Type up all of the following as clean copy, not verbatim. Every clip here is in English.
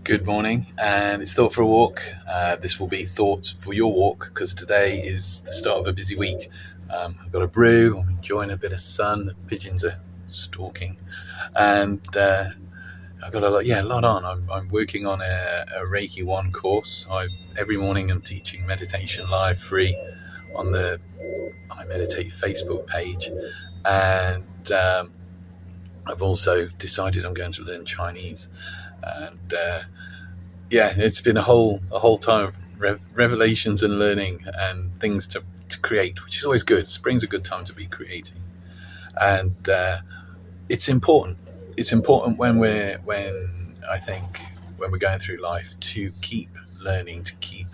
Good morning, and it's Thought for a Walk. This will be thoughts for your walk because today is the start of a busy week. I've got a brew, I'm enjoying a bit of sun, the pigeons are stalking, and I've got a lot on. I'm working on a Reiki 1 course. Every morning I'm teaching meditation live free on the I Meditate Facebook page, and I've also decided I'm going to learn Chinese, and it's been a whole time of revelations and learning and things to create, which is always good. Spring's a good time to be creating, and it's important. It's important when I think when we're going through life to keep learning, to keep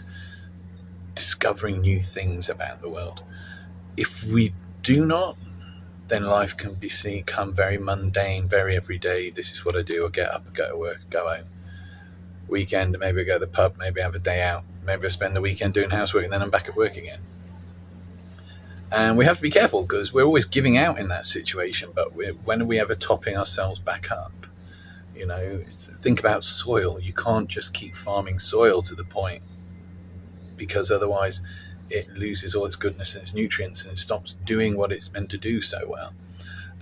discovering new things about the world. If we do not, then life can become very mundane, very everyday. This is what I do. I get up, I go to work, go home. Weekend, maybe I go to the pub, maybe I have a day out, maybe I spend the weekend doing housework, and then I'm back at work again. And we have to be careful because we're always giving out in that situation, but when are we ever topping ourselves back up? Think about soil. You can't just keep farming soil to the point, because otherwise it loses all its goodness and its nutrients and it stops doing what it's meant to do so well.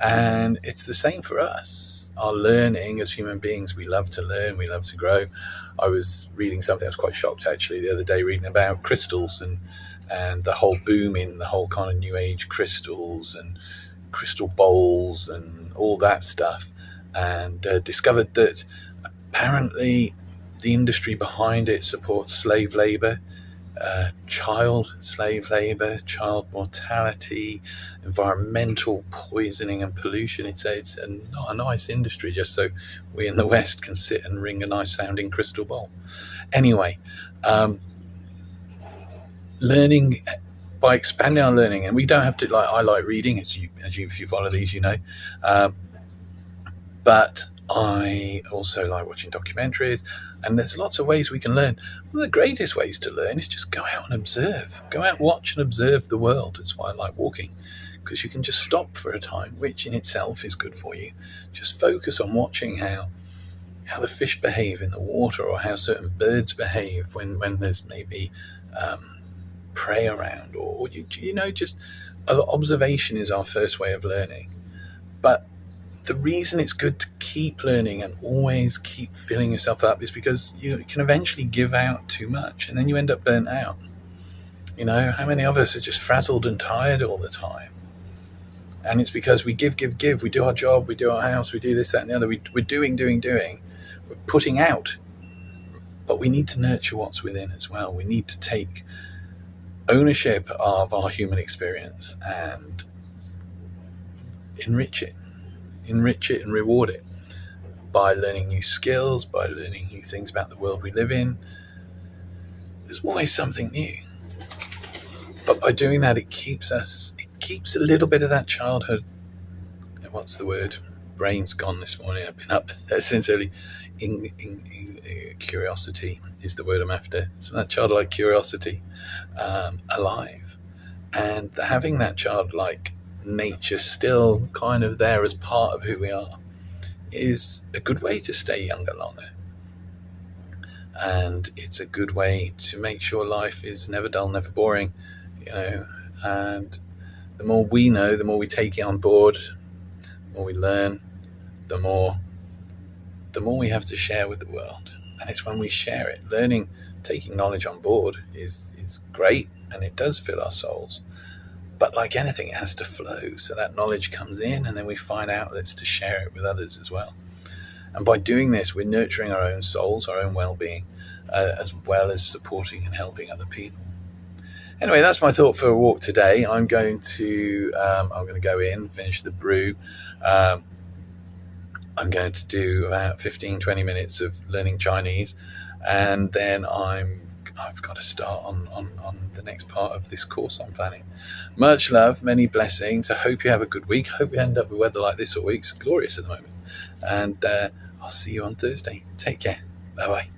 And it's the same for us. Our learning as human beings, we love to learn, we love to grow. I was reading something, I was quite shocked actually the other day, reading about crystals and the whole boom in the whole kind of new age crystals and crystal bowls and all that stuff, and discovered that apparently the industry behind it supports slave labor, child slave labor, child mortality, environmental poisoning and pollution. It's not a nice industry, just so we in the West can sit and ring a nice sounding crystal bowl. Anyway, learning, by expanding our learning, and we don't have to, I like reading, if you follow these, but I also like watching documentaries, and there's lots of ways we can learn. One of the greatest ways to learn is just go out and observe. Go out, watch and observe the world. That's why I like walking, because you can just stop for a time, which in itself is good for you. Just focus on watching how the fish behave in the water, or how certain birds behave when there's maybe prey around, or just observation is our first way of learning. But the reason it's good to keep learning and always keep filling yourself up is because you can eventually give out too much and then you end up burnt out. How many of us are just frazzled and tired all the time? And it's because we give. We do our job, we do our house, we do this, that, and the other. We're doing. We're putting out. But we need to nurture what's within as well. We need to take ownership of our human experience and enrich it and reward it by learning new skills, by learning new things about the world we live in. There's always something new. But by doing that, it keeps a little bit of that childhood, what's the word? Brain's gone this morning. I've been up since early. Curiosity is the word I'm after. So that childlike curiosity alive. And having that childlike nature still kind of there as part of who we are is a good way to stay younger longer, and it's a good way to make sure life is never dull, never boring, and the more we know, the more we take it on board, the more we learn, the more we have to share with the world. And it's when we share it, learning, taking knowledge on board is great, and it does fill our souls. But like anything, it has to flow. So that knowledge comes in, and then we find outlets to share it with others as well. And by doing this, we're nurturing our own souls, our own well-being, as well as supporting and helping other people. Anyway, that's my thought for a walk today. I'm going to go in, finish the brew. I'm going to do about 15-20 minutes of learning Chinese, and then I've got to start on the next part of this course I'm planning. Much love, many blessings. I hope you have a good week. I hope you end up with weather like this all week. It's glorious at the moment. And I'll see you on Thursday. Take care. Bye-bye.